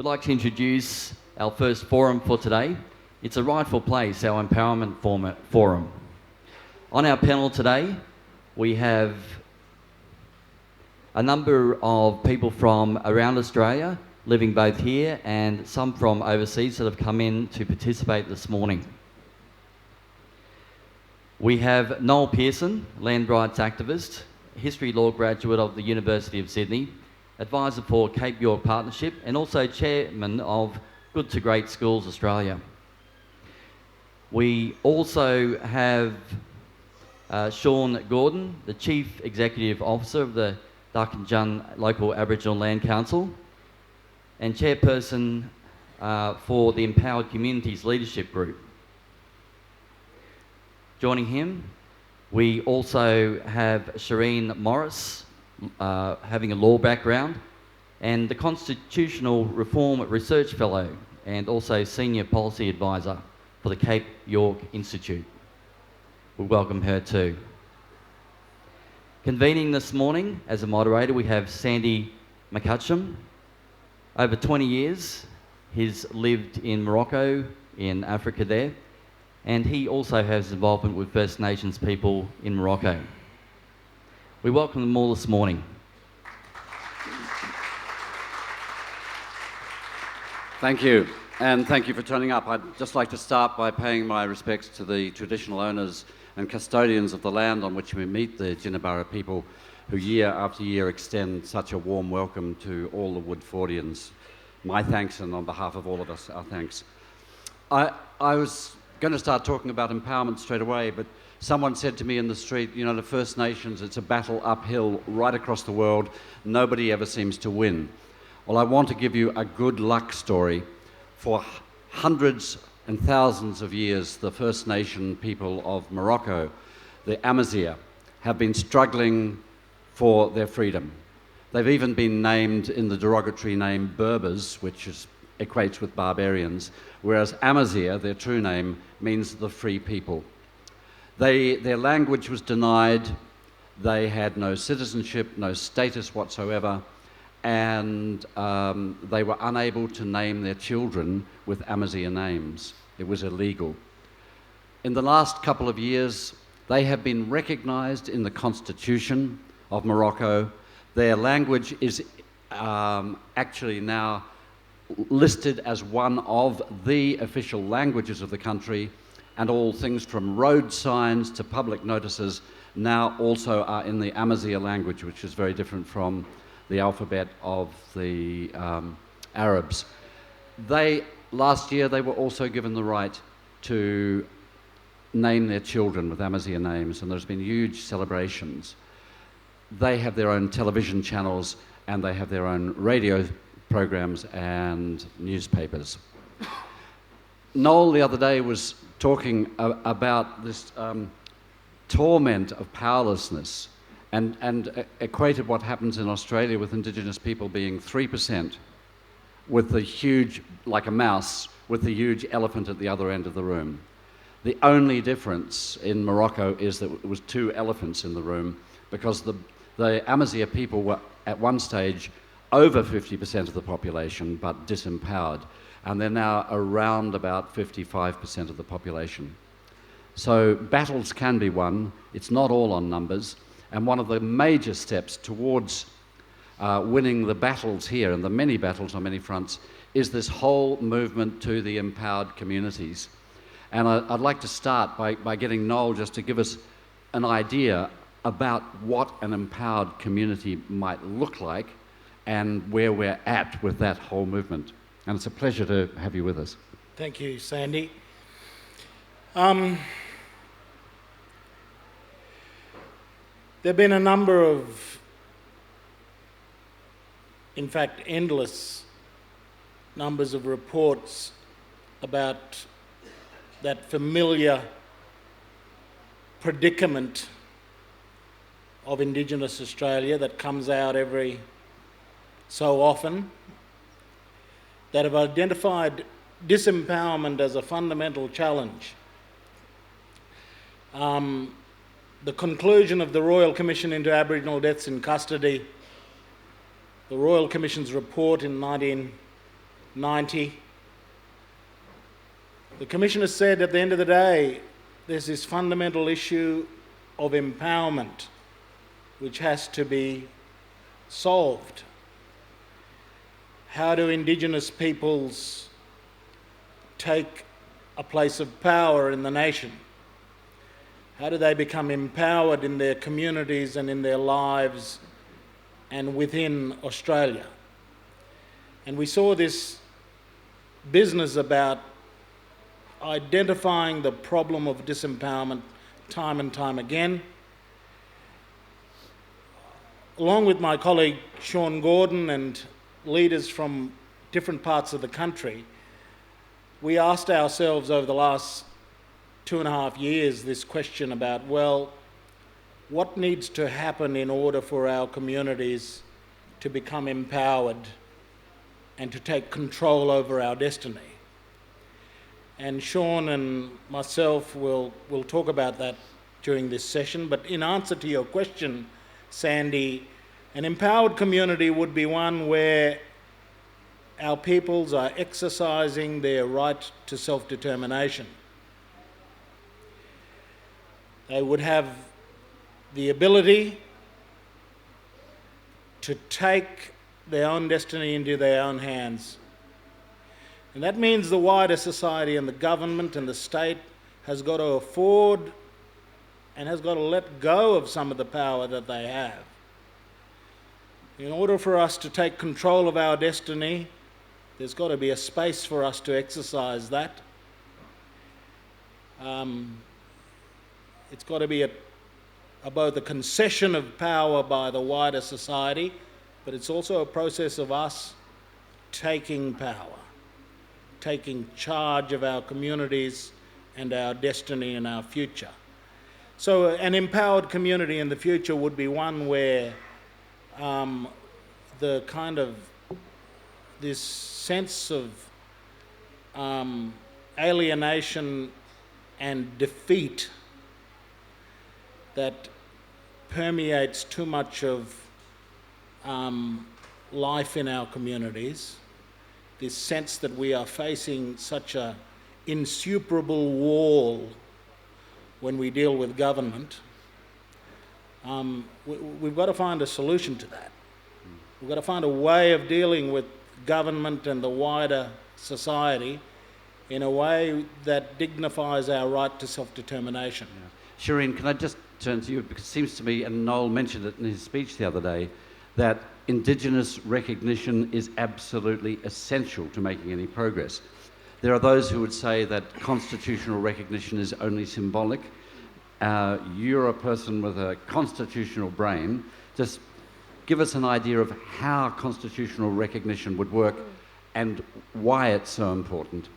We'd like to introduce our first forum for today. It's a Rightful Place, our empowerment forum. On our panel today, we have a number of people from around Australia, living both here and some from overseas that have come in to participate this morning. We have Noel Pearson, land rights activist, history law graduate of the University of Sydney, advisor for Cape York Partnership, and also chairman of Good to Great Schools Australia. We also have Sean Gordon, the Chief Executive Officer of the Darkinjung Local Aboriginal Land Council, and chairperson for the Empowered Communities Leadership Group. Joining him, we also have Shireen Morris, having a law background, and the Constitutional Reform Research Fellow, and also Senior Policy Advisor for the Cape York Institute. We welcome her too. Convening this morning as a moderator, we have Sandy McCutcheon. Over 20 years, he's lived in Morocco, in Africa there, and he also has involvement with First Nations people in Morocco. We welcome them all this morning. Thank you, and thank you for turning up. I'd just like to start by paying my respects to the traditional owners and custodians of the land on which we meet, the Jinnabara people, who year after year extend such a warm welcome to all the Woodfordians. My thanks, and on behalf of all of us, our thanks. I was going to start talking about empowerment straight away, but someone said to me in the street, you know, the First Nations, it's a battle uphill right across the world. Nobody ever seems to win. Well, I want to give you a good luck story. For hundreds and thousands of years, the First Nation people of Morocco, the Amazigh, have been struggling for their freedom. They've even been named in the derogatory name Berbers, which equates with barbarians, whereas Amazigh, their true name, means the free people. Their language was denied, they had no citizenship, no status whatsoever, and they were unable to name their children with Amazigh names. It was illegal. In the last couple of years, they have been recognised in the Constitution of Morocco. Their language is actually now listed as one of the official languages of the country, and all things from road signs to public notices now also are in the Amazigh language, which is very different from the alphabet of the Arabs. Last year they were also given the right to name their children with Amazigh names, and there's been huge celebrations. They have their own television channels and they have their own radio programs and newspapers. Noel the other day was talking about this torment of powerlessness and equated what happens in Australia with Indigenous people being 3%, with the huge, like a mouse, with the huge elephant at the other end of the room. The only difference in Morocco is that it was 2 elephants in the room, because the Amazigh people were at one stage over 50% of the population, but disempowered, and they're now around about 55% of the population. So battles can be won. It's not all on numbers, and one of the major steps towards winning the battles here, and the many battles on many fronts, is this whole movement to the empowered communities. And I'd like to start by getting Noel just to give us an idea about what an empowered community might look like and where we're at with that whole movement. And it's a pleasure to have you with us. Thank you, Sandy. There have been a number of, in fact, endless numbers of reports about that familiar predicament of Indigenous Australia that comes out every so often, that have identified disempowerment as a fundamental challenge. The conclusion of the Royal Commission into Aboriginal Deaths in Custody, the Royal Commission's report in 90. The Commissioner said at the end of the day, there's this fundamental issue of empowerment which has to be solved. How do Indigenous peoples take a place of power in the nation? How do they become empowered in their communities and in their lives and within Australia? And we saw this business about identifying the problem of disempowerment time and time again. Along with my colleague Sean Gordon and leaders from different parts of the country, we asked ourselves over the last 2.5 years this question about, well, what needs to happen in order for our communities to become empowered and to take control over our destiny? And Sean and myself will talk about that during this session. But in answer to your question, Sandy, an empowered community would be one where our peoples are exercising their right to self-determination. They would have the ability to take their own destiny into their own hands. And that means the wider society and the government and the state has got to afford and has got to let go of some of the power that they have. In order for us to take control of our destiny, there's got to be a space for us to exercise that. It's got to be both a concession of power by the wider society, but it's also a process of us taking power, taking charge of our communities and our destiny and our future. So an empowered community in the future would be one where the kind of this sense of alienation and defeat that permeates too much of life in our communities, this sense that we are facing such an insuperable wall when we deal with government, we've got to find a solution to that. We've got to find a way of dealing with government and the wider society in a way that dignifies our right to self-determination. Yeah. Shireen, can I just turn to you, because it seems to me, and Noel mentioned it in his speech the other day, that Indigenous recognition is absolutely essential to making any progress. There are those who would say that constitutional recognition is only symbolic. You're a person with a constitutional brain. Just give us an idea of how constitutional recognition would work and why it's so important.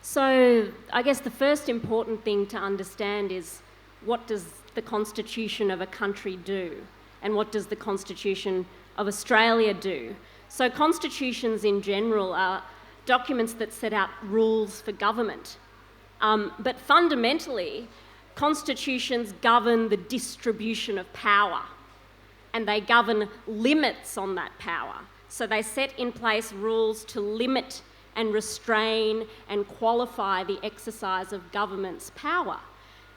So I guess the first important thing to understand is, what does the constitution of a country do? And what does the constitution of Australia do? So constitutions in general are documents that set out rules for government. But fundamentally, constitutions govern the distribution of power, and they govern limits on that power. So they set in place rules to limit and restrain and qualify the exercise of government's power.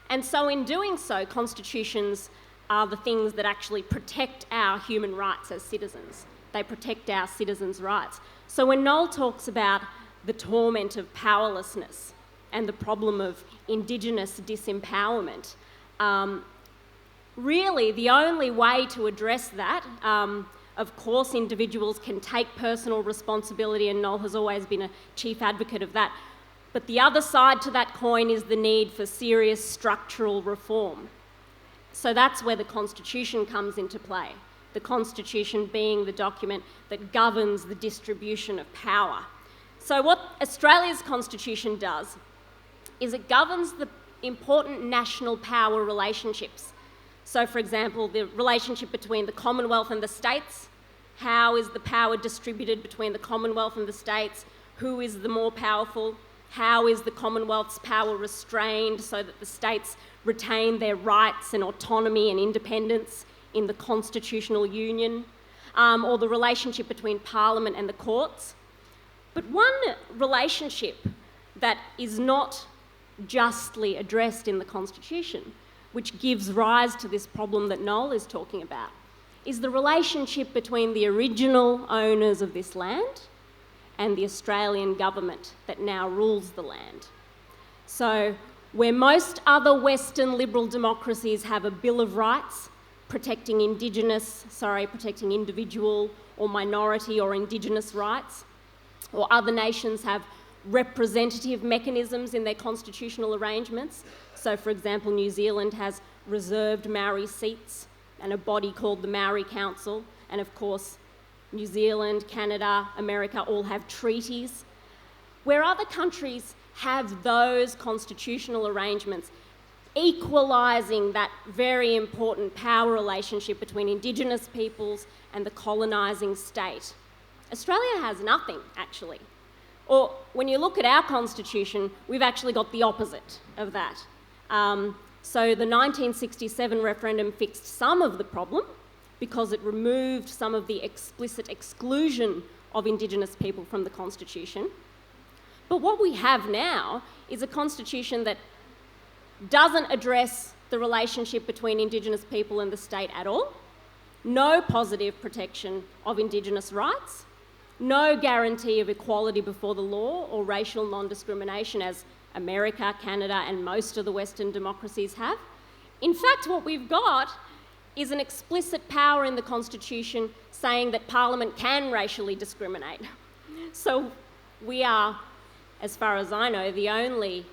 And so in doing so, constitutions are the things that actually protect our human rights as citizens. They protect our citizens' rights. So when Noel talks about the torment of powerlessness and the problem of Indigenous disempowerment, really the only way to address that, of course individuals can take personal responsibility, and Noel has always been a chief advocate of that, but the other side to that coin is the need for serious structural reform. So that's where the Constitution comes into play, the Constitution being the document that governs the distribution of power. So what Australia's Constitution does is it governs the important national power relationships. So, for example, the relationship between the Commonwealth and the states. How is the power distributed between the Commonwealth and the states? Who is the more powerful? How is the Commonwealth's power restrained so that the states retain their rights and autonomy and independence in the constitutional union? Or the relationship between Parliament and the courts. But one relationship that is not justly addressed in the Constitution, which gives rise to this problem that Noel is talking about, is the relationship between the original owners of this land and the Australian government that now rules the land. So, where most other Western liberal democracies have a Bill of Rights protecting individual or minority or Indigenous rights, or other nations have representative mechanisms in their constitutional arrangements. So, for example, New Zealand has reserved Maori seats and a body called the Maori Council, and of course, New Zealand, Canada, America all have treaties. Where other countries have those constitutional arrangements, equalising that very important power relationship between Indigenous peoples and the colonising state. Australia has nothing, actually. Or when you look at our constitution, we've actually got the opposite of that. So the 1967 referendum fixed some of the problem because it removed some of the explicit exclusion of Indigenous people from the constitution. But what we have now is a constitution that doesn't address the relationship between Indigenous people and the state at all, no positive protection of Indigenous rights, no guarantee of equality before the law or racial non-discrimination as America, Canada and most of the Western democracies have. In fact, what we've got is an explicit power in the Constitution saying that Parliament can racially discriminate. So we are, as far as I know, the only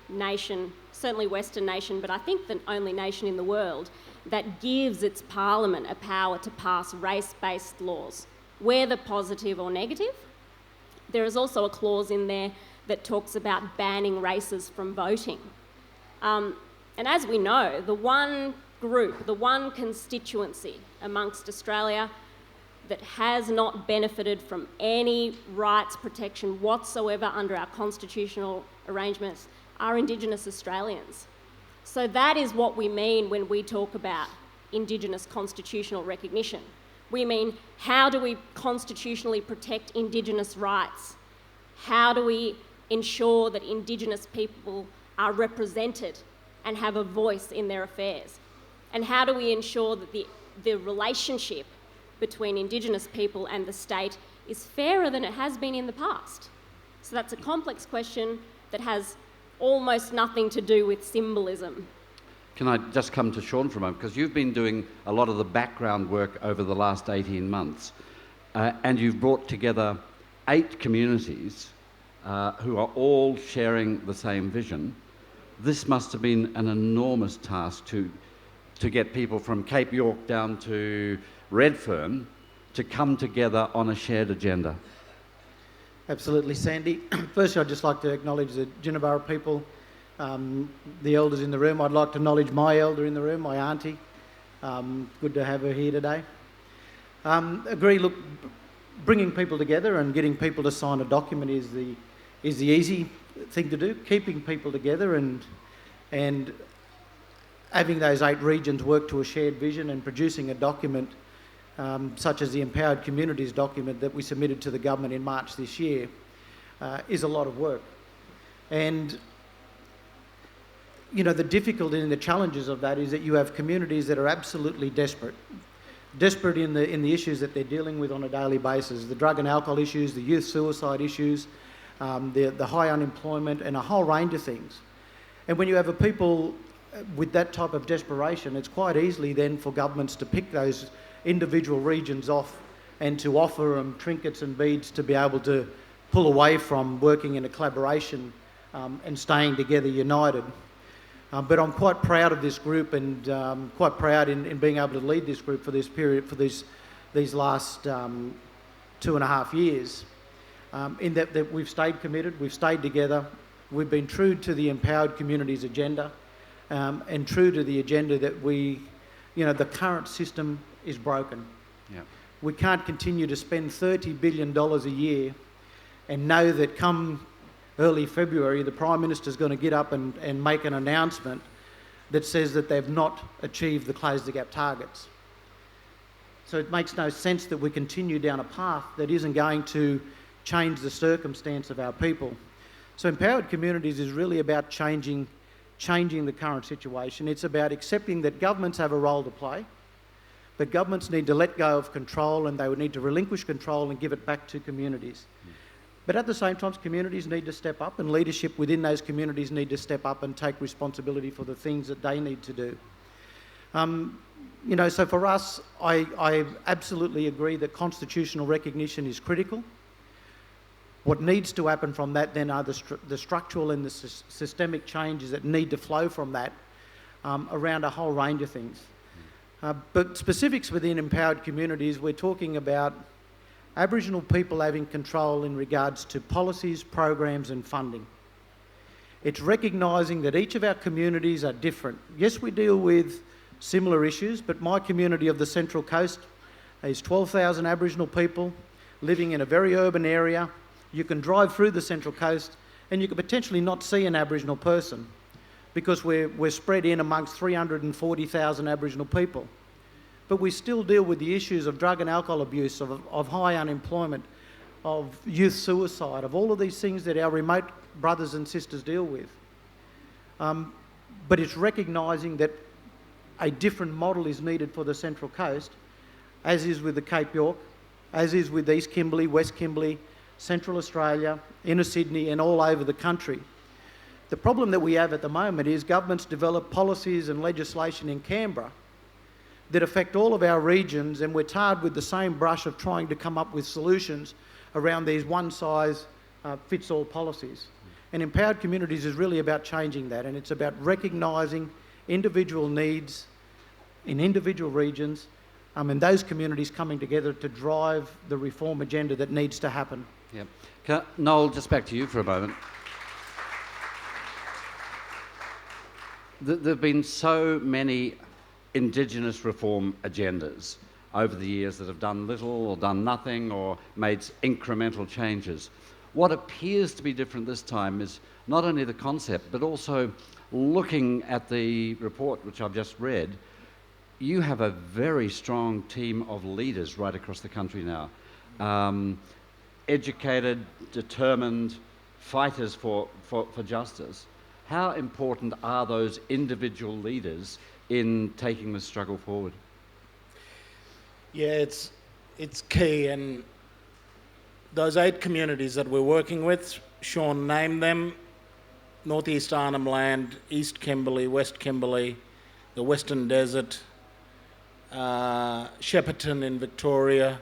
nation, certainly Western nation, but I think the only nation in the world that gives its Parliament a power to pass race-based laws, whether positive or negative. There is also a clause in there that talks about banning races from voting. And as we know, the one group, the one constituency amongst Australia that has not benefited from any rights protection whatsoever under our constitutional arrangements are Indigenous Australians. So that is what we mean when we talk about Indigenous constitutional recognition. We mean, how do we constitutionally protect Indigenous rights? How do we ensure that Indigenous people are represented and have a voice in their affairs? And how do we ensure that the relationship between Indigenous people and the state is fairer than it has been in the past? So that's a complex question that has almost nothing to do with symbolism. Can I just come to Sean for a moment? Because you've been doing a lot of the background work over the last 18 months, and you've brought together 8 communities who are all sharing the same vision. This must have been an enormous task to get people from Cape York down to Redfern to come together on a shared agenda. Absolutely, Sandy. Firstly, I'd just like to acknowledge the Jinnabara people, the elders in the room. I'd like to acknowledge my elder in the room, my auntie. Good to have her here today. Look, bringing people together and getting people to sign a document is the easy thing to do. Keeping people together and having those 8 regions work to a shared vision and producing a document such as the Empowered Communities document that we submitted to the government in March this year is a lot of work. And you know, the difficulty and the challenges of that is that you have communities that are absolutely desperate in the issues that they're dealing with on a daily basis, the drug and alcohol issues, the youth suicide issues, the high unemployment and a whole range of things. And when you have a people with that type of desperation, it's quite easily then for governments to pick those individual regions off and to offer them trinkets and beads to be able to pull away from working in a collaboration and staying together united. But I'm quite proud of this group and quite proud in being able to lead this group for this period, for these last 2.5 years, in that we've stayed committed, we've stayed together, we've been true to the Empowered Communities agenda and true to the agenda that the current system is broken. Yeah. We can't continue to spend $30 billion a year and know that come early February, the Prime Minister's going to get up and make an announcement that says that they've not achieved the Close the Gap targets. So it makes no sense that we continue down a path that isn't going to change the circumstance of our people. So empowered communities is really about changing the current situation. It's about accepting that governments have a role to play, but governments need to let go of control, and they would need to relinquish control and give it back to communities. But at the same time, communities need to step up, and leadership within those communities need to step up and take responsibility for the things that they need to do. So for us, I absolutely agree that constitutional recognition is critical. What needs to happen from that then are the structural and the systemic changes that need to flow from that around a whole range of things. But specifics within empowered communities, we're talking about Aboriginal people having control in regards to policies, programs and funding. It's recognising that each of our communities are different. Yes, we deal with similar issues, but my community of the Central Coast is 12,000 Aboriginal people living in a very urban area. You can drive through the Central Coast and you could potentially not see an Aboriginal person because we're spread in amongst 340,000 Aboriginal people. But we still deal with the issues of drug and alcohol abuse, of high unemployment, of youth suicide, of all of these things that our remote brothers and sisters deal with. But it's recognising that a different model is needed for the Central Coast, as is with the Cape York, as is with East Kimberley, West Kimberley, Central Australia, inner Sydney and all over the country. The problem that we have at the moment is governments develop policies and legislation in Canberra that affect all of our regions, and we're tarred with the same brush of trying to come up with solutions around these one-size-fits-all policies. And empowered communities is really about changing that, and it's about recognising individual needs in individual regions and those communities coming together to drive the reform agenda that needs to happen. Yep. Noel, just back to you for a moment. There have been so many Indigenous reform agendas over the years that have done little or done nothing or made incremental changes. What appears to be different this time is not only the concept, but also looking at the report which I've just read. You have a very strong team of leaders right across the country now. Educated, determined, fighters for justice. How important are those individual leaders in taking the struggle forward? Yeah, it's key, and those 8 communities that we're working with, Sean named them: North East Arnhem Land, East Kimberley, West Kimberley, the Western Desert, Shepparton in Victoria,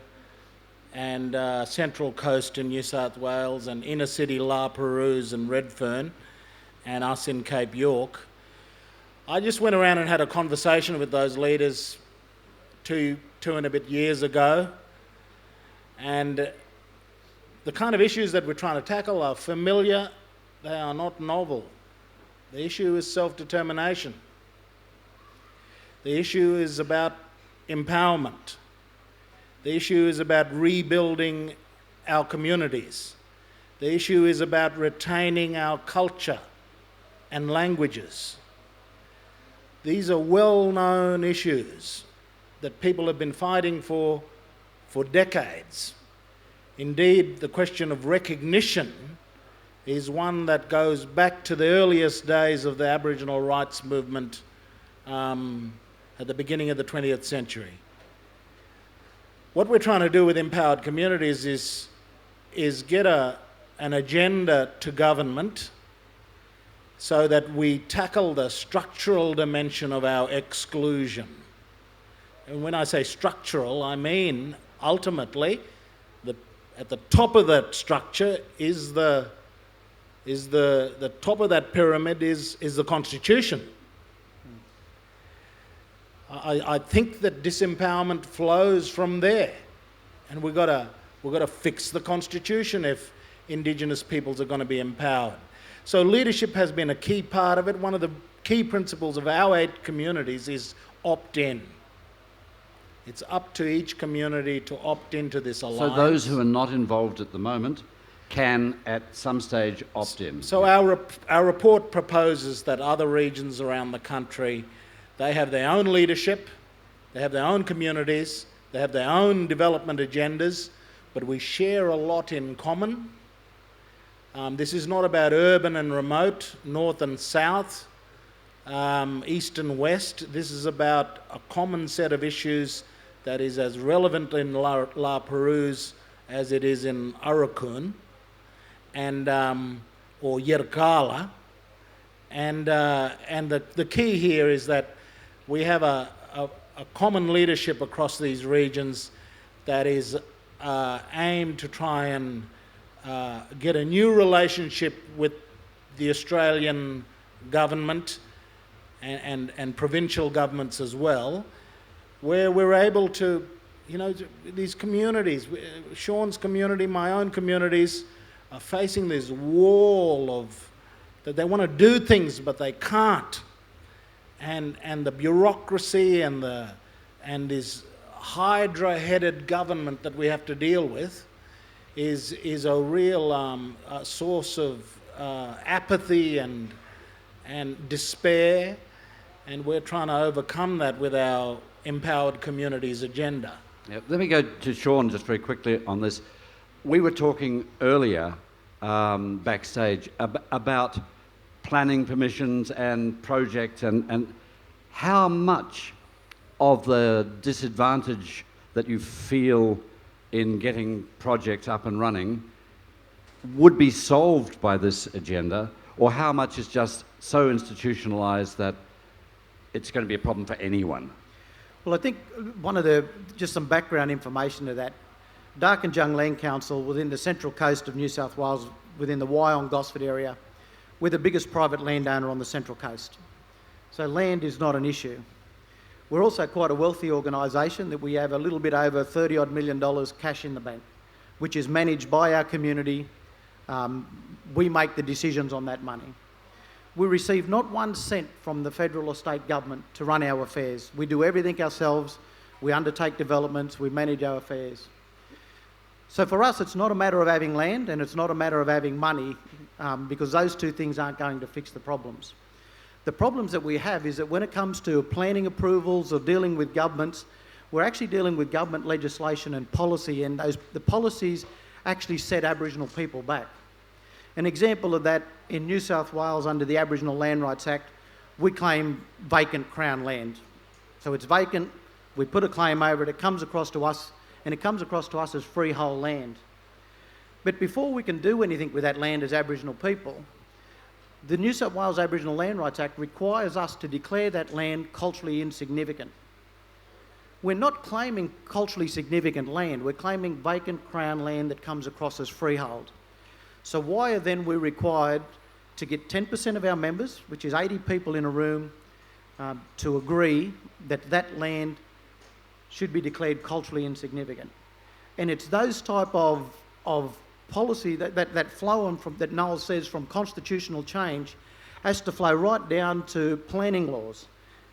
and Central Coast in New South Wales, and inner city La Perouse and Redfern, and us in Cape York. I just went around and had a conversation with those leaders two and a bit years ago, and the kind of issues that we're trying to tackle are familiar, they are not novel. The issue is self-determination. The issue is about empowerment. The issue is about rebuilding our communities. The issue is about retaining our culture and languages. These are well-known issues that people have been fighting for decades. Indeed, the question of recognition is one that goes back to the earliest days of the Aboriginal rights movement at the beginning of the 20th century. What we're trying to do with empowered communities is get an agenda to government so that we tackle the structural dimension of our exclusion. And when I say structural, I mean ultimately at the top of that structure is the top of that pyramid is the Constitution. I think that disempowerment flows from there, and we've got to fix the Constitution if Indigenous peoples are going to be empowered. So leadership has been a key part of it. One of the key principles of our 8 communities is opt-in. It's up to each community to opt into this alliance. So those who are not involved at the moment can at some stage opt in. So our report proposes that other regions around the country, they have their own leadership, they have their own communities, they have their own development agendas, but we share a lot in common. This is not about urban and remote, north and south, east and west. This is about a common set of issues that is as relevant in La Perouse as it is in Aurukun and or Yerkala. And the key here is that we have a common leadership across these regions that is aimed to try and get a new relationship with the Australian government and provincial governments as well, where we're able to, these communities, Sean's community, my own communities, are facing this wall of that they want to do things but they can't, and the bureaucracy and this hydra-headed government that we have to deal with is a real source of apathy and despair, and we're trying to overcome that with our Empowered Communities agenda. Yeah, let me go to Sean just very quickly on this. We were talking earlier backstage about planning permissions and projects and how much of the disadvantage that you feel in getting projects up and running would be solved by this agenda, or how much is just so institutionalised that it's going to be a problem for anyone? Well, I think just some background information to that. Dark and Jung Land Council within the central coast of New South Wales, within the Wyong-Gosford area, we're the biggest private landowner on the central coast. So land is not an issue. We're also quite a wealthy organisation that we have a little bit over $30-odd million cash in the bank, which is managed by our community. We make the decisions on that money. We receive not 1 cent from the federal or state government to run our affairs. We do everything ourselves. We undertake developments. We manage our affairs. So for us, it's not a matter of having land and it's not a matter of having money, because those two things aren't going to fix the problems. The problems that we have is that when it comes to planning approvals or dealing with governments, we're actually dealing with government legislation and policy, and the policies actually set Aboriginal people back. An example of that, in New South Wales under the Aboriginal Land Rights Act, we claim vacant Crown land. So it's vacant, we put a claim over it, it comes across to us, and it comes across to us as freehold land. But before we can do anything with that land as Aboriginal people, the New South Wales Aboriginal Land Rights Act requires us to declare that land culturally insignificant. We're not claiming culturally significant land, we're claiming vacant Crown land that comes across as freehold. So why are then we required to get 10% of our members, which is 80 people in a room, to agree that that land should be declared culturally insignificant? And it's those type of policy that flow on from, that Noel says, from constitutional change has to flow right down to planning laws.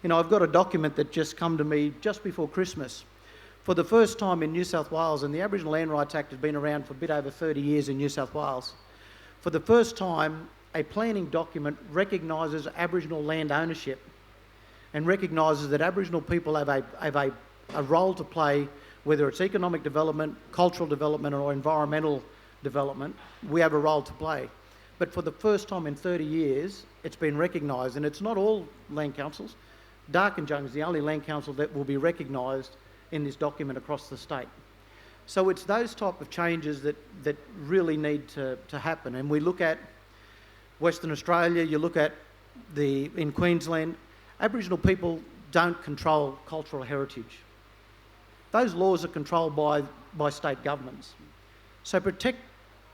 I've got a document that just come to me just before Christmas. For the first time in New South Wales, and the Aboriginal Land Rights Act has been around for a bit over 30 years in New South Wales, for the first time a planning document recognises Aboriginal land ownership and recognises that Aboriginal people have a role to play, whether it's economic development, cultural development or environmental development. We have a role to play. But for the first time in 30 years, it's been recognised, and it's not all land councils. Dark and Jung is the only land council that will be recognised in this document across the state. So it's those type of changes that really need to happen. And we look at Western Australia, you look at in Queensland, Aboriginal people don't control cultural heritage. Those laws are controlled by state governments. So protect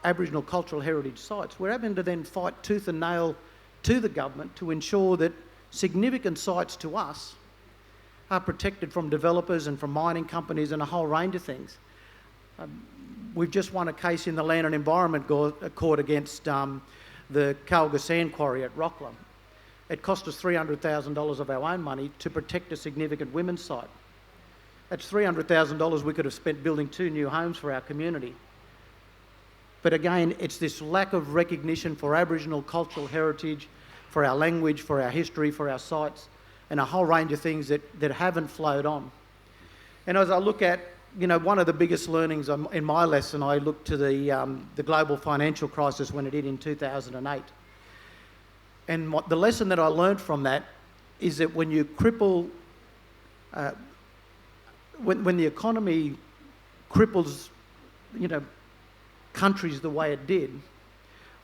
Aboriginal cultural heritage sites. We're having to then fight tooth and nail to the government to ensure that significant sites to us are protected from developers and from mining companies and a whole range of things. We've just won a case in the Land and Environment Court against the Kalga Sand Quarry at Rockland. It cost us $300,000 of our own money to protect a significant women's site. That's $300,000 we could have spent building 2 new homes for our community. But again, it's this lack of recognition for Aboriginal cultural heritage, for our language, for our history, for our sites, and a whole range of things that haven't flowed on. And as I look at one of the biggest learnings in my lesson, I looked to the global financial crisis when it hit in 2008. And the lesson that I learned from that is that when you cripple, when the economy cripples, countries the way it did,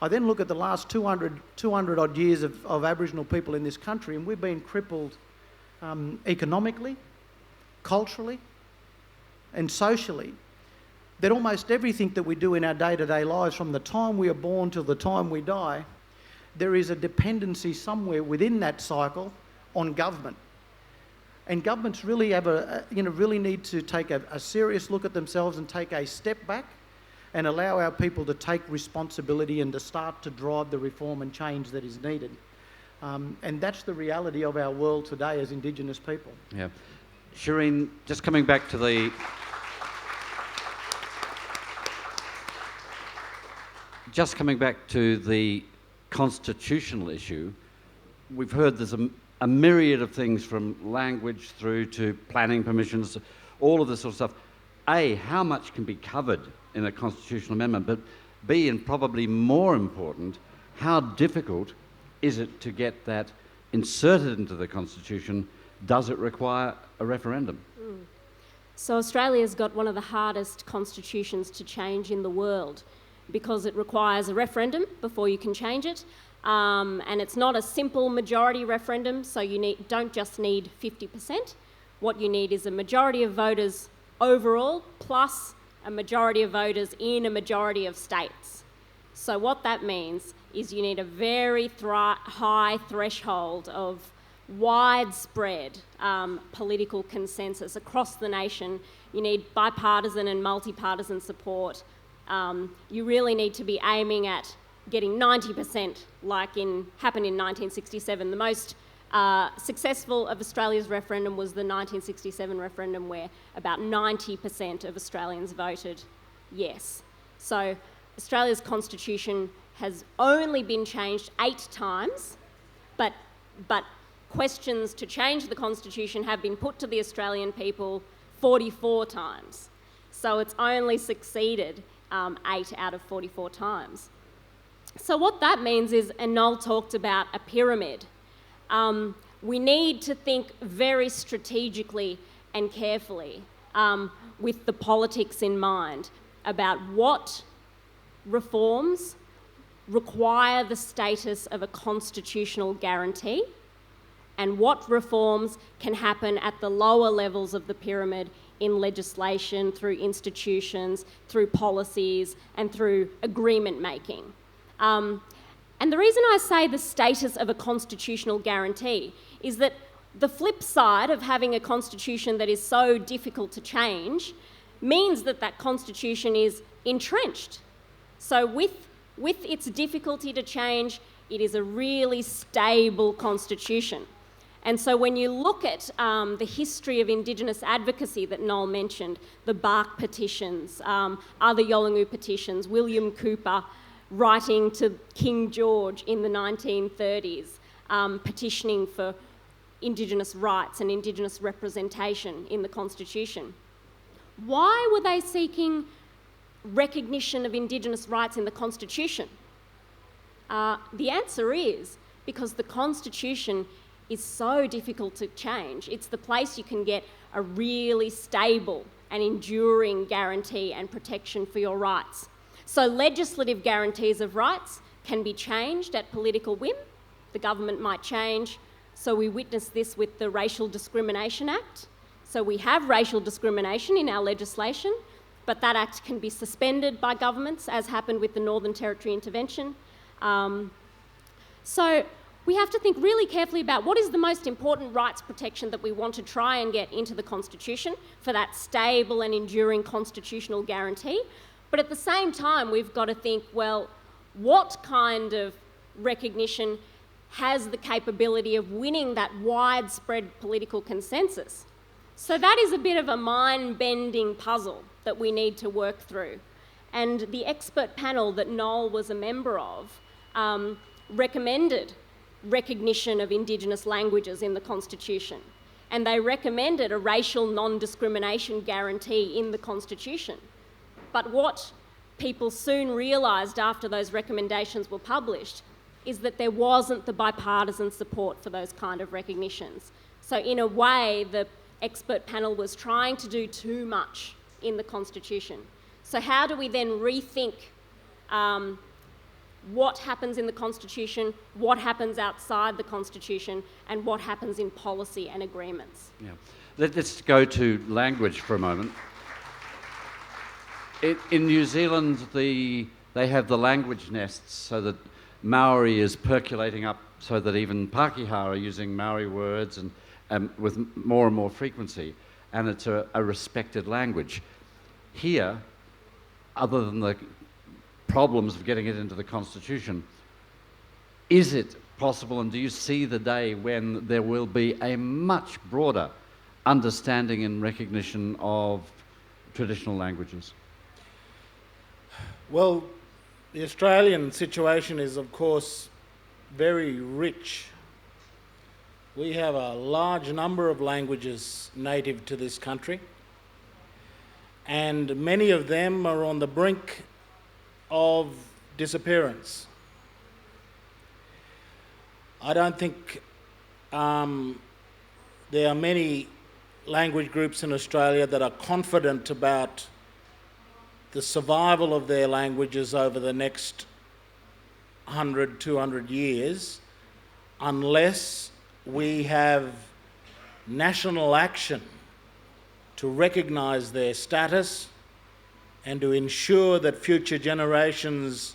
I then look at the last 200 odd years of Aboriginal people in this country, and we've been crippled economically, culturally, and socially, that almost everything that we do in our day-to-day lives, from the time we are born till the time we die, there is a dependency somewhere within that cycle on government. And governments really have really need to take a serious look at themselves and take a step back and allow our people to take responsibility and to start to drive the reform and change that is needed. And that's the reality of our world today as Indigenous people. Yeah. Shireen, just coming back to the constitutional issue, we've heard there's a myriad of things from language through to planning permissions, all of this sort of stuff. A, how much can be covered in a constitutional amendment? But B, and probably more important, how difficult is it to get that inserted into the Constitution? Does it require a referendum? So Australia's got one of the hardest constitutions to change in the world because it requires a referendum before you can change it. And it's not a simple majority referendum, so you don't just need 50%. What you need is a majority of voters overall plus a majority of voters in a majority of states. So what that means is you need a very high threshold of widespread political consensus across the nation. You need bipartisan and multi-partisan support. You really need to be aiming at getting 90%, like happened in 1967. The most successful of Australia's referendum was the 1967 referendum, where about 90% of Australians voted yes. So Australia's constitution has only been changed 8 times, but questions to change the constitution have been put to the Australian people 44 times. So it's only succeeded 8 out of 44 times. So what that means is, and Noel talked about a pyramid, we need to think very strategically and carefully with the politics in mind about what reforms require the status of a constitutional guarantee and what reforms can happen at the lower levels of the pyramid in legislation, through institutions, through policies, and through agreement making. And the reason I say the status of a constitutional guarantee is that the flip side of having a constitution that is so difficult to change means that that constitution is entrenched. So with its difficulty to change, it is a really stable constitution. And so when you look at the history of Indigenous advocacy that Noel mentioned, the Bark petitions, other Yolngu petitions, William Cooper writing to King George in the 1930s, petitioning for Indigenous rights and Indigenous representation in the Constitution. Why were they seeking recognition of Indigenous rights in the Constitution? The answer is because the Constitution is so difficult to change. It's the place you can get a really stable and enduring guarantee and protection for your rights. So legislative guarantees of rights can be changed at political whim. The government might change. So we witnessed this with the Racial Discrimination Act. So we have racial discrimination in our legislation, but that act can be suspended by governments, as happened with the Northern Territory intervention. So we have to think really carefully about what is the most important rights protection that we want to try and get into the Constitution for that stable and enduring constitutional guarantee. But at the same time, we've got to think, well, what kind of recognition has the capability of winning that widespread political consensus? So that is a bit of a mind-bending puzzle that we need to work through. And the expert panel that Noel was a member of recommended recognition of Indigenous languages in the Constitution. and they recommended a racial non-discrimination guarantee in the Constitution. But what people soon realised after those recommendations were published is that there wasn't the bipartisan support for those kind of recognitions. So in a way, the expert panel was trying to do too much in the Constitution. So how do we then rethink what happens in the Constitution, what happens outside the Constitution, and what happens in policy and agreements? Yeah. Let's go to language for a moment. In New Zealand, they have the language nests so that Maori is percolating up so that even Pākehā are using Maori words and with more and more frequency, and it's a respected language. Here, other than the problems of getting it into the Constitution, is it possible, and do you see the day when there will be a much broader understanding and recognition of traditional languages? Well, the Australian situation is, of course, very rich. We have a large number of languages native to this country, and many of them are on the brink of disappearance. I don't think there are many language groups in Australia that are confident about the survival of their languages over the next 100, 200 years unless we have national action to recognise their status and to ensure that future generations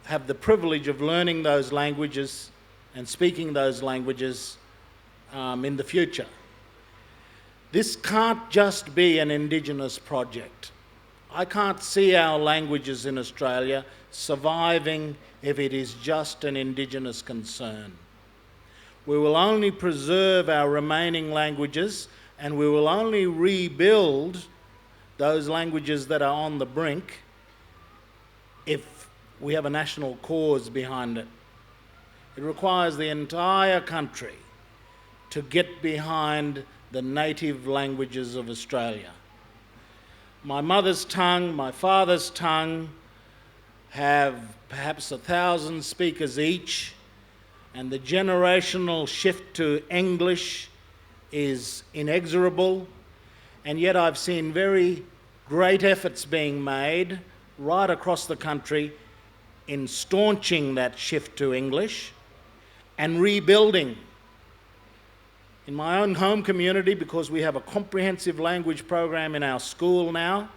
have the privilege of learning those languages and speaking those languages in the future. This can't just be an Indigenous project. I can't see our languages in Australia surviving if it is just an Indigenous concern. We will only preserve our remaining languages, and we will only rebuild those languages that are on the brink if we have a national cause behind it. It requires the entire country to get behind the native languages of Australia. My mother's tongue, my father's tongue have perhaps 1,000 speakers each, and the generational shift to English is inexorable, and yet I've seen very great efforts being made right across the country in staunching that shift to English and rebuilding. In my own home community, because we have a comprehensive language program in our school now,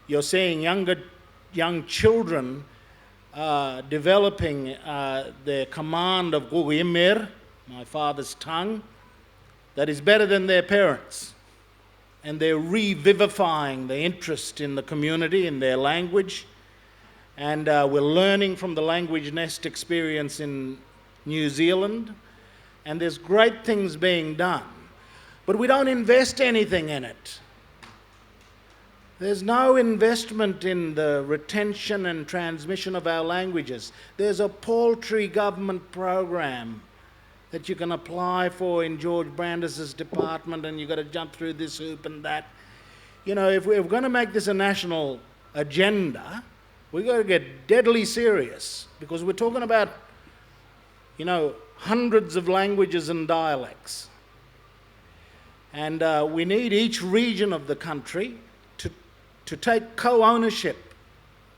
you're seeing young children developing their command of Gugimir, my father's tongue, that is better than their parents. And they're revivifying the interest in the community, in their language. And we're learning from the Language Nest experience in New Zealand. And there's great things being done. But we don't invest anything in it. There's no investment in the retention and transmission of our languages. There's a paltry government program that you can apply for in George Brandis's department, and you've got to jump through this hoop and that. You know, if we're going to make this a national agenda, we've got to get deadly serious, because we're talking about, you know, hundreds of languages and dialects. And we need each region of the country to take co-ownership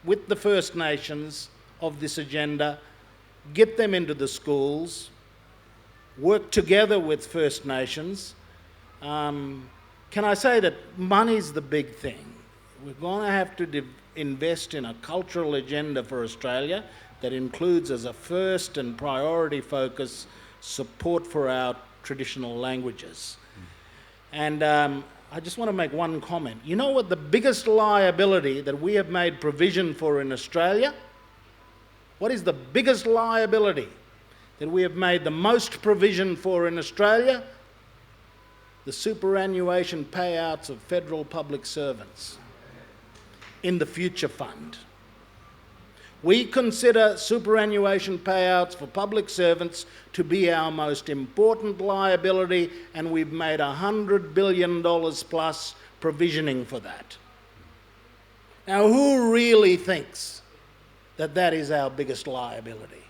with the First Nations of this agenda, get them into the schools, work together with First Nations. Can I say that money's the big thing? We're going to have to invest in a cultural agenda for Australia that includes as a first and priority focus support for our traditional languages. And I just want to make one comment. You know what the biggest liability that we have made provision for in Australia? What is the biggest liability that we have made the most provision for in Australia? The superannuation payouts of federal public servants in the Future Fund. We consider superannuation payouts for public servants to be our most important liability, and we've made $100 billion plus provisioning for that. Now, who really thinks that that is our biggest liability?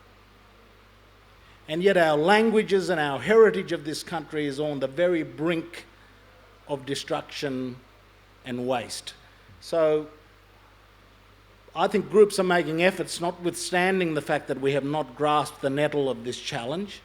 And yet our languages and our heritage of this country is on the very brink of destruction and waste. So I think groups are making efforts, notwithstanding the fact that we have not grasped the nettle of this challenge.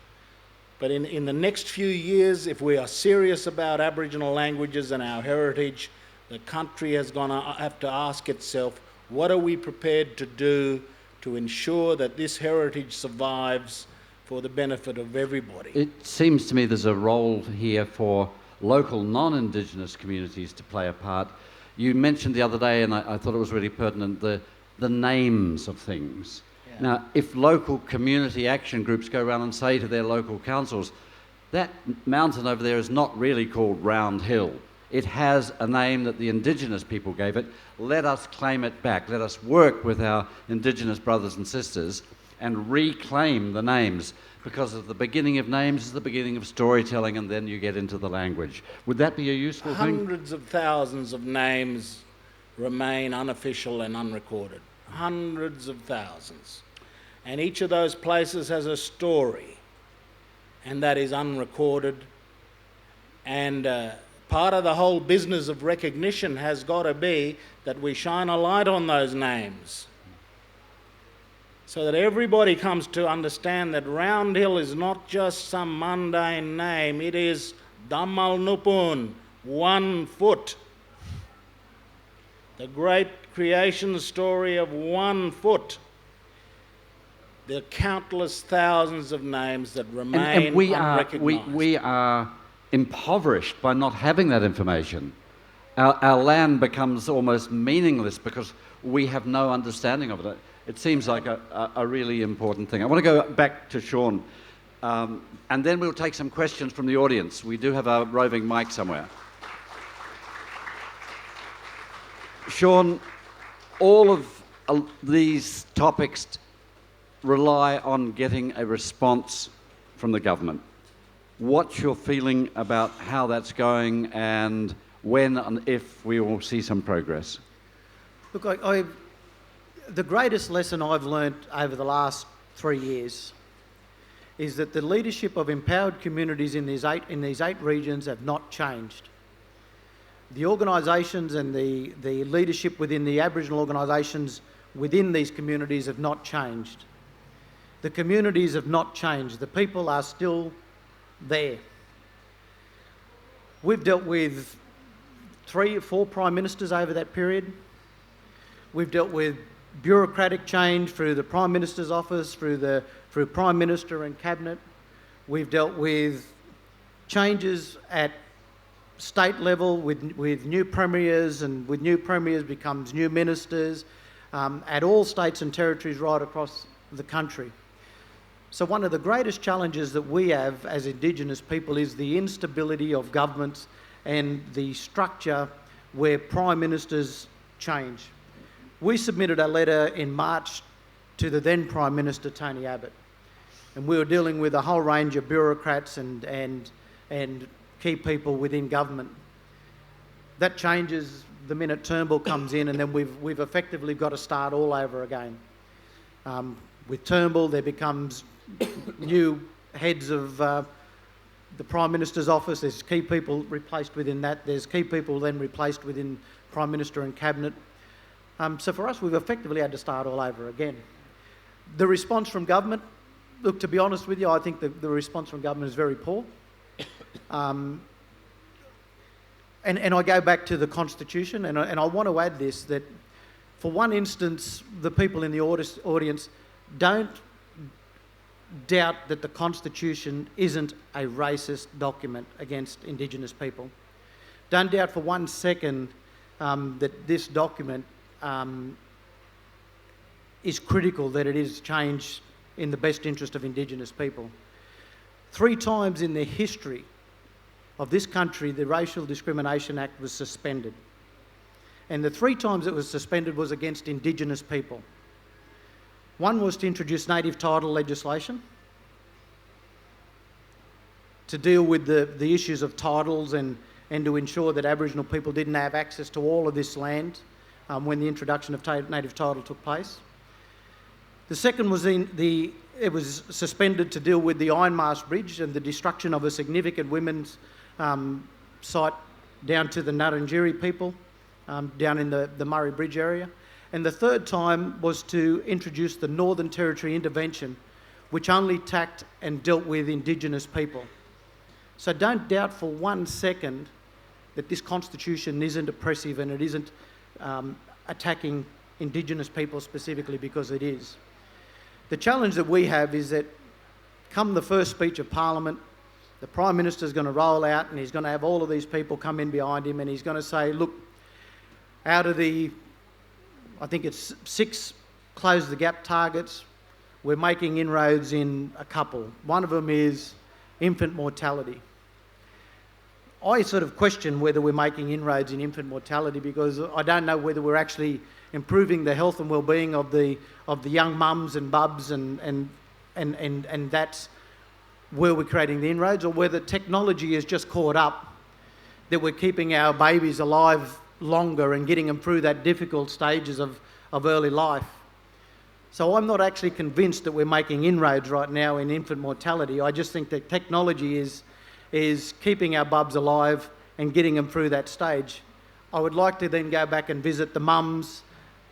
But in the next few years, if we are serious about Aboriginal languages and our heritage, the country has going to have to ask itself, what are we prepared to do to ensure that this heritage survives for the benefit of everybody? It seems to me there's a role here for local non-Indigenous communities to play a part. You mentioned the other day, and I thought it was really pertinent, the names of things. Yeah. Now, if local community action groups go around and say to their local councils, that mountain over there is not really called Round Hill. It has a name that the Indigenous people gave it. Let us claim it back. Let us work with our Indigenous brothers and sisters and reclaim the names, because at the beginning of names is the beginning of storytelling, and then you get into the language. Would that be a useful thing? Hundreds of thousands of names remain unofficial and unrecorded. Hundreds of thousands. And each of those places has a story, and that is unrecorded. And part of the whole business of recognition has got to be that we shine a light on those names, so that everybody comes to understand that Round Hill is not just some mundane name. It is Damal Nupun, 1 foot. The great creation story of 1 foot. The countless thousands of names that remain and we unrecognised. We are impoverished by not having that information. Our land becomes almost meaningless because we have no understanding of it. It seems like a really important thing. I want to go back to Sean, and then we'll take some questions from the audience. We do have a roving mic somewhere. Sean, all of these topics rely on getting a response from the government. What's your feeling about how that's going, and when and if we will see some progress? Look, the greatest lesson I've learnt over the last 3 years is that the leadership of empowered communities in these eight regions have not changed. The organisations and the leadership within the Aboriginal organisations within these communities have not changed. The communities have not changed. The people are still there. We've dealt with 3 or 4 Prime Ministers over that period. We've dealt with bureaucratic change through the Prime Minister's office, through Prime Minister and Cabinet. We've dealt with changes at state level with new premiers, and with new premiers becomes new ministers at all states and territories right across the country. So one of the greatest challenges that we have as Indigenous people is the instability of governments and the structure where Prime Ministers change. We submitted a letter in March to the then Prime Minister, Tony Abbott, and we were dealing with a whole range of bureaucrats and key people within government. That changes the minute Turnbull comes in, and then we've effectively got to start all over again. With Turnbull, there becomes new heads of the Prime Minister's office. There's key people replaced within that. There's key people then replaced within Prime Minister and Cabinet. So for us, we've effectively had to start all over again. The response from government, look, to be honest with you, I think the response from government is very poor. And I go back to the Constitution, and I want to add this, that for one instance, the people in the audience don't doubt that the Constitution isn't a racist document against Indigenous people. Don't doubt for 1 second that this document is critical, that it is changed in the best interest of Indigenous people. 3 times in the history of this country, the Racial Discrimination Act was suspended. And the 3 times it was suspended was against Indigenous people. One was to introduce native title legislation to deal with the issues of titles and to ensure that Aboriginal people didn't have access to all of this land when the introduction of native title took place. The second was it was suspended to deal with the Ironmask Bridge and the destruction of a significant women's site down to the Ngarrindjeri people down in the Murray Bridge area. And the third time was to introduce the Northern Territory Intervention, which only attacked and dealt with Indigenous people. So don't doubt for 1 second that this Constitution isn't oppressive and it isn't attacking Indigenous people specifically, because it is. The challenge that we have is that come the first speech of Parliament, the Prime Minister's going to roll out and he's going to have all of these people come in behind him and he's going to say, look, out of the, I think it's 6 close the gap targets, we're making inroads in a couple. One of them is infant mortality. I sort of question whether we're making inroads in infant mortality, because I don't know whether we're actually improving the health and well-being of the young mums and bubs and that's where we're creating the inroads, or whether technology has just caught up, that we're keeping our babies alive longer and getting them through that difficult stages of early life. So I'm not actually convinced that we're making inroads right now in infant mortality. I just think that technology is keeping our bubs alive and getting them through that stage. I would like to then go back and visit the mums,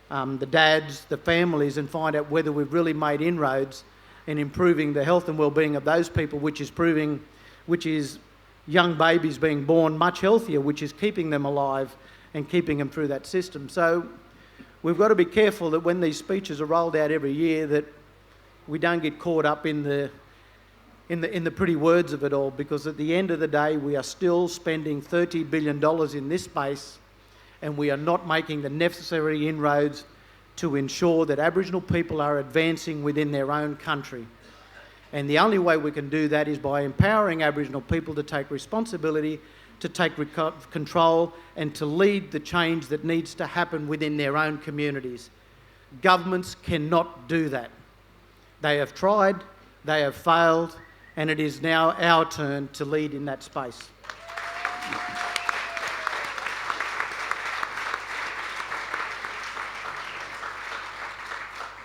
the dads, the families, and find out whether we've really made inroads in improving the health and well-being of those people, which is young babies being born much healthier, which is keeping them alive and keeping them through that system. So we've got to be careful that when these speeches are rolled out every year, that we don't get caught up in the pretty words of it all, because at the end of the day, we are still spending $30 billion in this space, and we are not making the necessary inroads to ensure that Aboriginal people are advancing within their own country. And the only way we can do that is by empowering Aboriginal people to take responsibility, to take control, and to lead the change that needs to happen within their own communities. Governments cannot do that. They have tried, they have failed, and it is now our turn to lead in that space.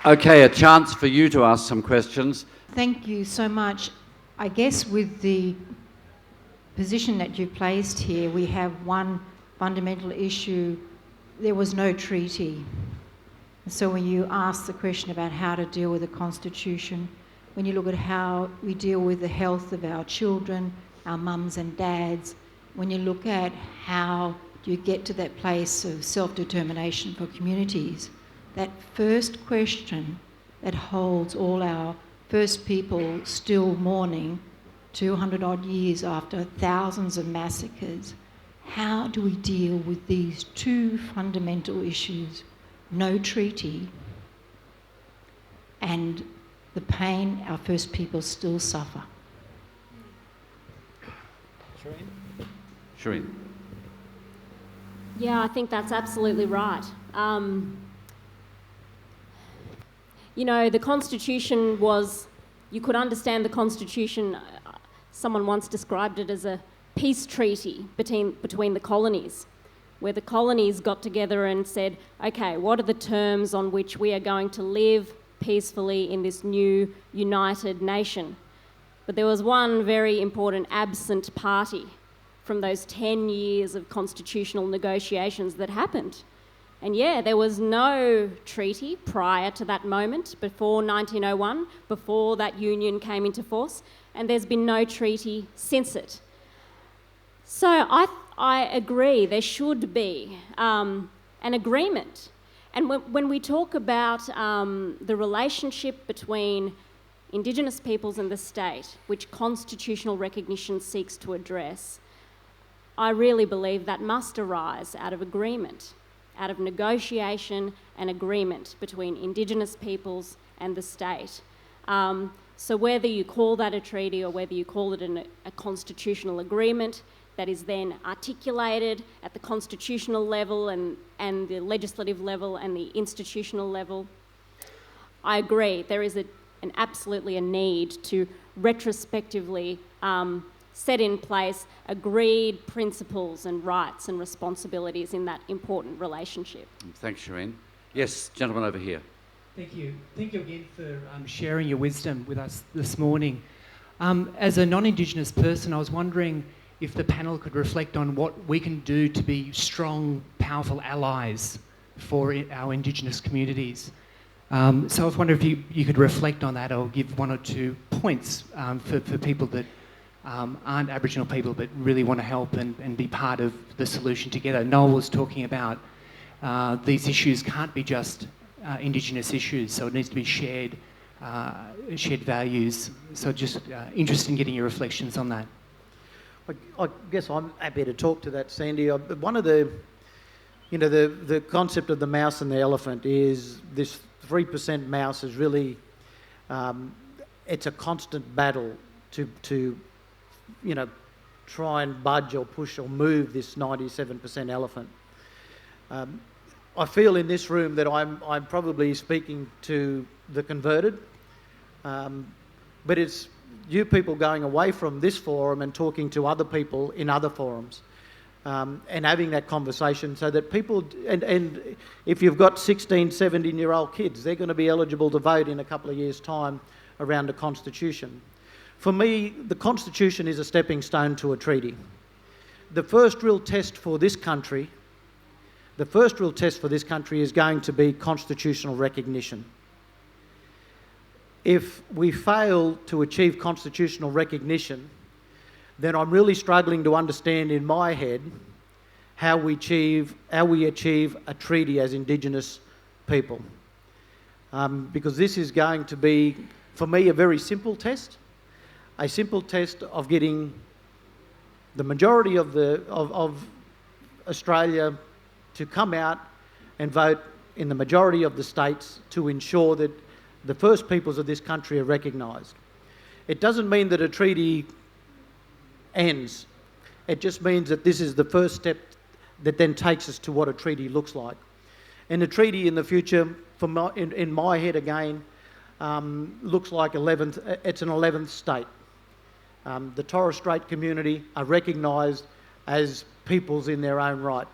Okay, a chance for you to ask some questions. Thank you so much. I guess with the position that you placed here, we have one fundamental issue. There was no treaty. So when you ask the question about how to deal with the Constitution, when you look at how we deal with the health of our children, our mums and dads, when you look at how you get to that place of self-determination for communities, that first question that holds all our First people still mourning 200 odd years after thousands of massacres, how do we deal with these two fundamental issues? No treaty and the pain our First people still suffer. Shireen. Yeah, I think that's absolutely right. You know, the Constitution was, you could understand the Constitution, someone once described it as a peace treaty between the colonies, where the colonies got together and said, okay, what are the terms on which we are going to live peacefully in this new united nation? But there was one very important absent party from those 10 years of constitutional negotiations that happened. And yeah, there was no treaty prior to that moment, before 1901, before that union came into force, and there's been no treaty since it. So I agree, there should be an agreement. And when we talk about the relationship between Indigenous peoples and the state, which constitutional recognition seeks to address, I really believe that must arise out of agreement, out of negotiation and agreement between Indigenous peoples and the state. So whether you call that a treaty or whether you call it a constitutional agreement that is then articulated at the constitutional level and the legislative level and the institutional level, I agree, there is absolutely a need to retrospectively set in place agreed principles and rights and responsibilities in that important relationship. Thanks, Shireen. Yes, gentleman over here. Thank you. Thank you again for sharing your wisdom with us this morning. As a non-Indigenous person, I was wondering if the panel could reflect on what we can do to be strong, powerful allies for our Indigenous communities. So I was wondering if you could reflect on that or give one or two points for people that aren't Aboriginal people but really want to help and be part of the solution together. Noel was talking about these issues can't be just Indigenous issues, so it needs to be shared values. So just interested in getting your reflections on that. I guess I'm happy to talk to that, Sandy. One of the concept of the mouse and the elephant is this 3% mouse is really, it's a constant battle to try and budge or push or move this 97% elephant. I feel in this room that I'm probably speaking to the converted, but it's you people going away from this forum and talking to other people in other forums, and having that conversation so that people, and if you've got 16, 17-year-old kids, they're going to be eligible to vote in a couple of years' time around the Constitution. For me, the Constitution is a stepping stone to a treaty. The first real test for this country is going to be constitutional recognition. If we fail to achieve constitutional recognition, then I'm really struggling to understand in my head how we achieve a treaty as Indigenous people. Because this is going to be, for me, a very simple test of getting the majority of Australia to come out and vote in the majority of the states to ensure that the First Peoples of this country are recognised. It doesn't mean that a treaty ends. It just means that this is the first step that then takes us to what a treaty looks like. And a treaty in the future, in my head again, looks like it's an 11th state. The Torres Strait community are recognised as peoples in their own right.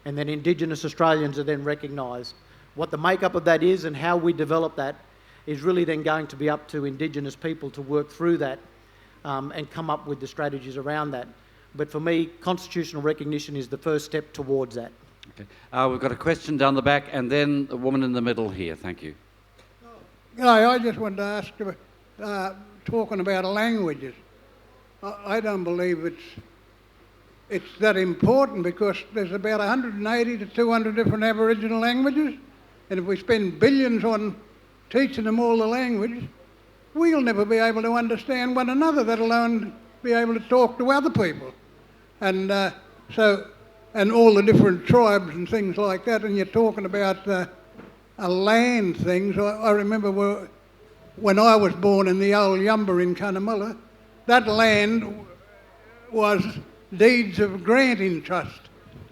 And then Indigenous Australians are then recognised. What the makeup of that is and how we develop that is really then going to be up to Indigenous people to work through that and come up with the strategies around that. But for me, constitutional recognition is the first step towards that. Okay. We've got a question down the back and then the woman in the middle here. Thank you. I just wanted to ask about talking about languages. I don't believe it's that important because there's about 180 to 200 different Aboriginal languages, and if we spend billions on teaching them all the language, we'll never be able to understand one another, let alone be able to talk to other people. And and all the different tribes and things like that, and you're talking about a land things. I remember when I was born in the old Yumba in Cunnamulla, that land was deeds of granting trust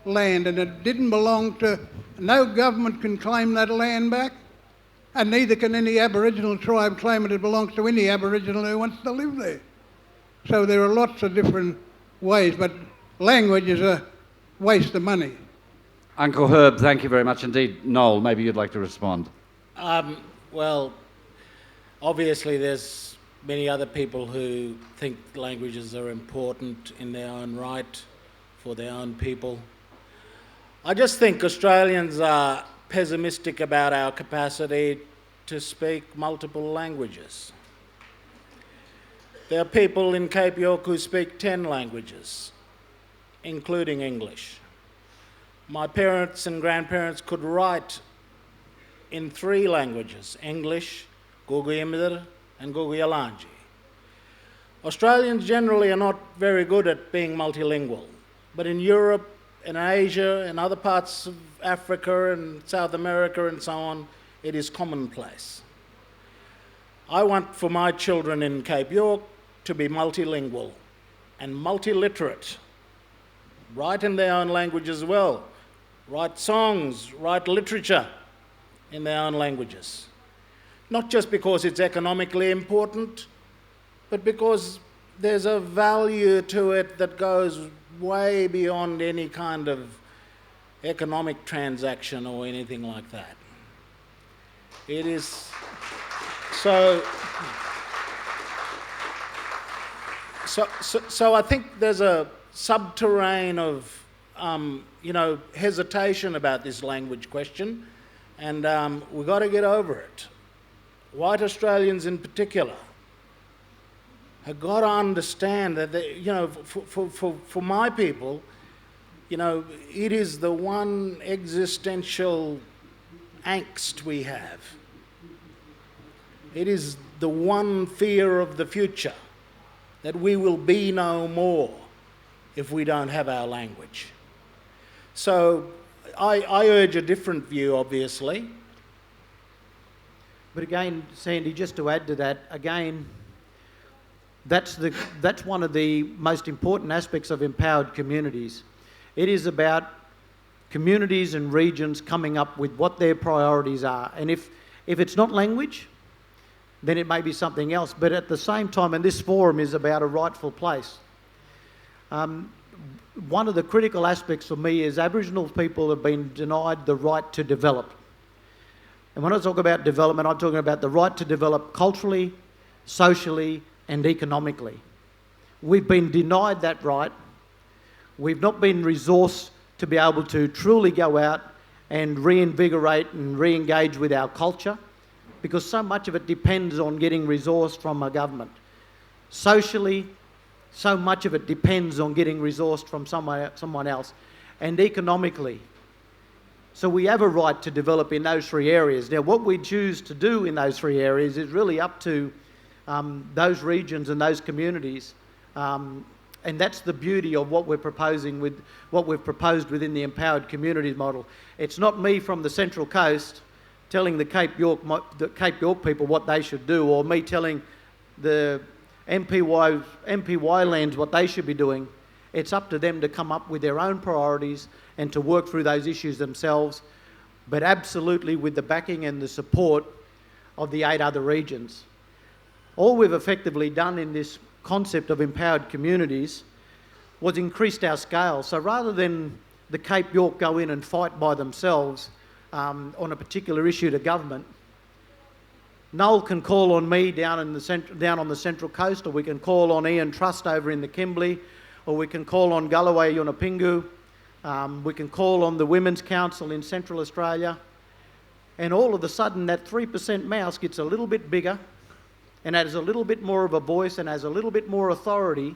land, and it didn't belong to, no government can claim that land back, and neither can any Aboriginal tribe claim it belongs to any Aboriginal who wants to live there. So there are lots of different ways, but language is a waste of money. Uncle Herb, thank you very much indeed. Noel, maybe you'd like to respond. Well, obviously there's many other people who think languages are important in their own right, for their own people. I just think Australians are pessimistic about our capacity to speak multiple languages. There are people in Cape York who speak 10 languages, including English. My parents and grandparents could write in 3 languages, English, Guguyimdir, and Guguyalanji. Australians generally are not very good at being multilingual, but in Europe and Asia and other parts of Africa and South America and so on, it is commonplace. I want for my children in Cape York to be multilingual and multiliterate, write in their own language as well, write songs, write literature in their own languages, not just because it's economically important, but because there's a value to it that goes way beyond any kind of economic transaction or anything like that. It is so I think there's a subterranean of hesitation about this language question, and we've got to get over it. White Australians in particular have got to understand that, for my people, it is the one existential angst we have. It is the one fear of the future, that we will be no more if we don't have our language. So I urge a different view, obviously. But again, Sandy, just to add to that, again, that's one of the most important aspects of empowered communities. It is about communities and regions coming up with what their priorities are. And if it's not language, then it may be something else. But at the same time, and this forum is about a rightful place, one of the critical aspects for me is Aboriginal people have been denied the right to develop. And when I talk about development, I'm talking about the right to develop culturally, socially, and economically. We've been denied that right. We've not been resourced to be able to truly go out and reinvigorate and re-engage with our culture, because so much of it depends on getting resource from a government. Socially, so much of it depends on getting resourced from someone else. And economically. So we have a right to develop in those three areas. Now, what we choose to do in those three areas is really up to those regions and those communities. And that's the beauty of what we're proposing with what we've proposed within the empowered communities model. It's not me from the Central Coast telling the Cape York people what they should do, or me telling the MPY lands what they should be doing. It's up to them to come up with their own priorities and to work through those issues themselves, but absolutely with the backing and the support of the 8 other regions. All we've effectively done in this concept of empowered communities was increased our scale. So rather than the Cape York go in and fight by themselves on a particular issue to government, Noel can call on me down on the Central Coast, or we can call on Ian Trust over in the Kimberley, or we can call on Galloway Yunupingu, we can call on the Women's Council in Central Australia, and all of a sudden that 3% mouse gets a little bit bigger and has a little bit more of a voice and has a little bit more authority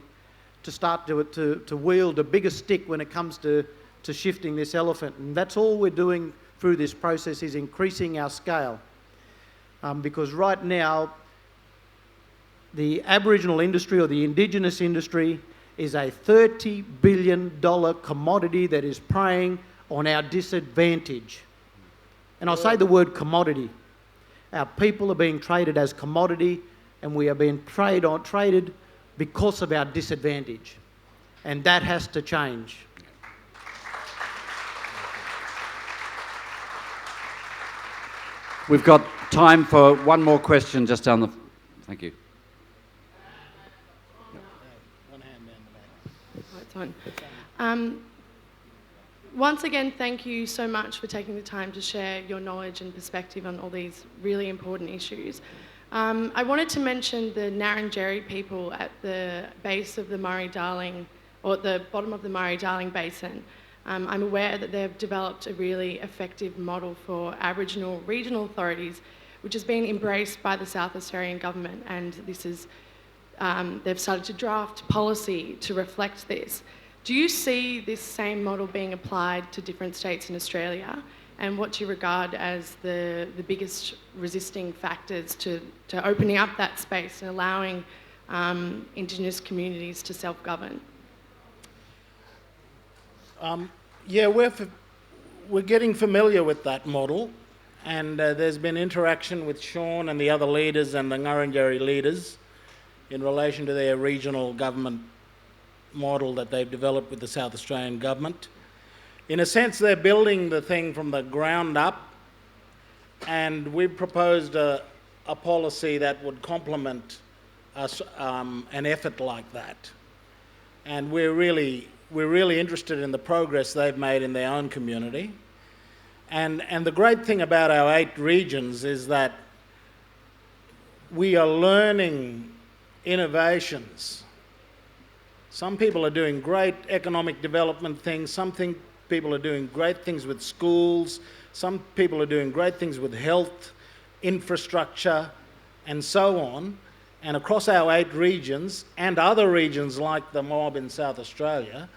to start to wield a bigger stick when it comes to shifting this elephant. And that's all we're doing through this process, is increasing our scale. Because right now, the Aboriginal industry or the Indigenous industry is a $30 billion commodity that is preying on our disadvantage. And I'll say the word commodity. Our people are being traded as commodity, and we are being traded because of our disadvantage. And that has to change. We've got time for one more question just down the... Thank you. Once again, thank you so much for taking the time to share your knowledge and perspective on all these really important issues. I wanted to mention the Ngarrindjeri people at the base of the Murray-Darling, or at the bottom of the Murray-Darling Basin. I'm aware that they've developed a really effective model for Aboriginal regional authorities, which has been embraced by the South Australian government, and this is they've started to draft policy to reflect this. Do you see this same model being applied to different states in Australia? And what do you regard as the biggest resisting factors to opening up that space and allowing Indigenous communities to self-govern? Yeah, we're getting familiar with that model, and there's been interaction with Sean and the other leaders and the Ngarrindjeri leaders in relation to their regional government model that they've developed with the South Australian government. In a sense, they're building the thing from the ground up, and we've proposed a a policy that would complement us, an effort like that. And we're really interested in the progress they've made in their own community. And the great thing about our 8 regions is that we are learning innovations. Some people are doing great economic development things, people are doing great things with schools, some people are doing great things with health, infrastructure, and so on. And across our 8 regions, and other regions like the mob in South Australia,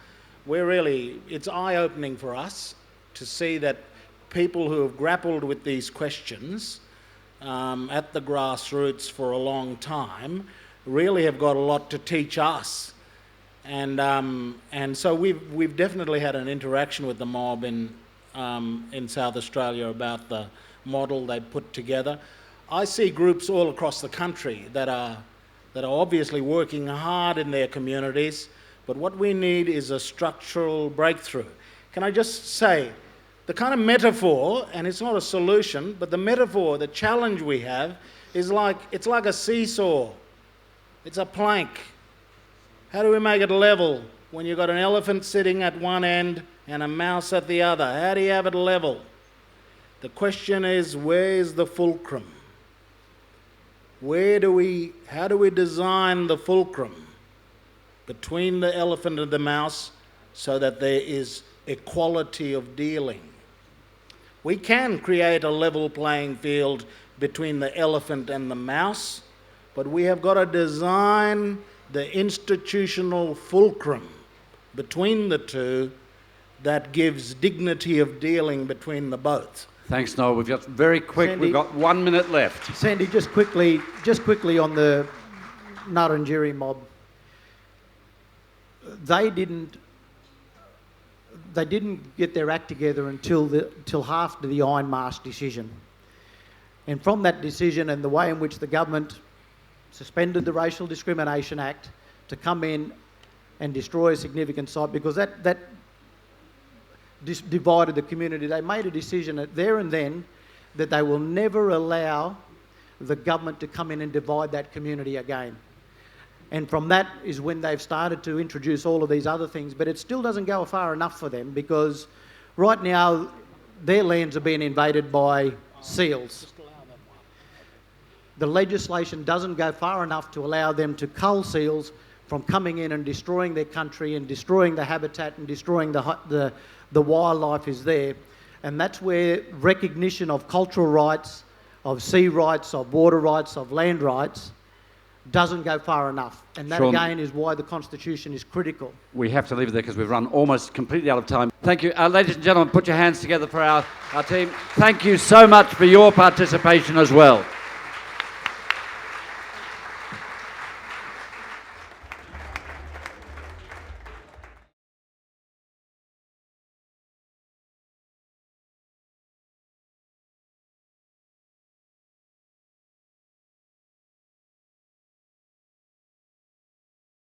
it's eye-opening for us to see that people who have grappled with these questions at the grassroots for a long time really have got a lot to teach us. And so we've definitely had an interaction with the mob in South Australia about the model they've put together. I see groups all across the country that are obviously working hard in their communities, but what we need is a structural breakthrough. Can I just say, the kind of metaphor, and it's not a solution, but the metaphor, the challenge we have is it's like a seesaw. It's a plank. How do we make it level when you've got an elephant sitting at one end and a mouse at the other? How do you have it level? The question is, where is the fulcrum? How do we design the fulcrum between the elephant and the mouse so that there is equality of dealing? We can create a level playing field between the elephant and the mouse, but we have got to design the institutional fulcrum between the two that gives dignity of dealing between the both. Thanks, Noel. We've got very quick. Sandy, we've got 1 minute left. Sandy, just quickly on the Ngarrindjeri mob. They didn't get their act together until after the Iron Marsh decision. And from that decision and the way in which the government suspended the Racial Discrimination Act to come in and destroy a significant site, because that divided the community, they made a decision there and then that they will never allow the government to come in and divide that community again. And from that is when they've started to introduce all of these other things, but it still doesn't go far enough for them, because right now their lands are being invaded by seals. The legislation doesn't go far enough to allow them to cull seals from coming in and destroying their country and destroying the habitat and destroying the wildlife is there. And that's where recognition of cultural rights, of sea rights, of water rights, of land rights doesn't go far enough. And that, Sean, again, is why the Constitution is critical. We have to leave it there because we've run almost completely out of time. Thank you. Ladies and gentlemen, put your hands together for our team. Thank you so much for your participation as well.